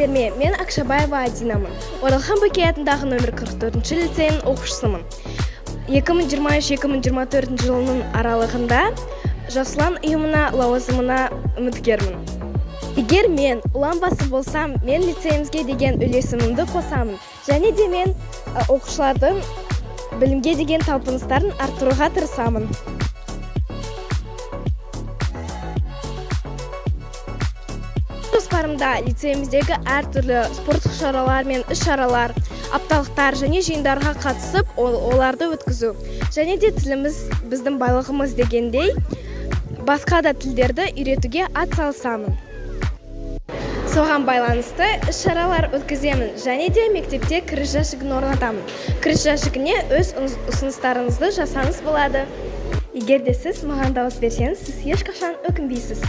Мен Акшабаева Адинамын. Оралхан Бөкей атындағы номер 44-ші лицейінің оқушысымын. 2023-2024 жылының аралығында Жас ұлан ұйымына лауазымына үміткермін. Егер мен ұлан басы болсам, мен лицейімізге деген үлесімімді қосамын. Және де мен оқушылардың білімге деген талпыныстарын арттыруға тырысамын. Жоспарымда лицейіміздегі әртүрлі спорттық шаралар мен іс-шаралар, апталықтар және жиындарға қатысып, оларды өткізу. Және де тіліміз біздің байлығымыз дегендей, басқа да тілдерді үйретуге атсалысамын. Соған байланысты іс-шаралар өткіземін және де мектепте кіріс жәшігін орнатамын. Кіріс жәшігіне өз ұсыныстарыңызды жасаңыз болады. Егер де сіз маған дауыс берсеңіз, сіз ешқашан өкінбейсіз.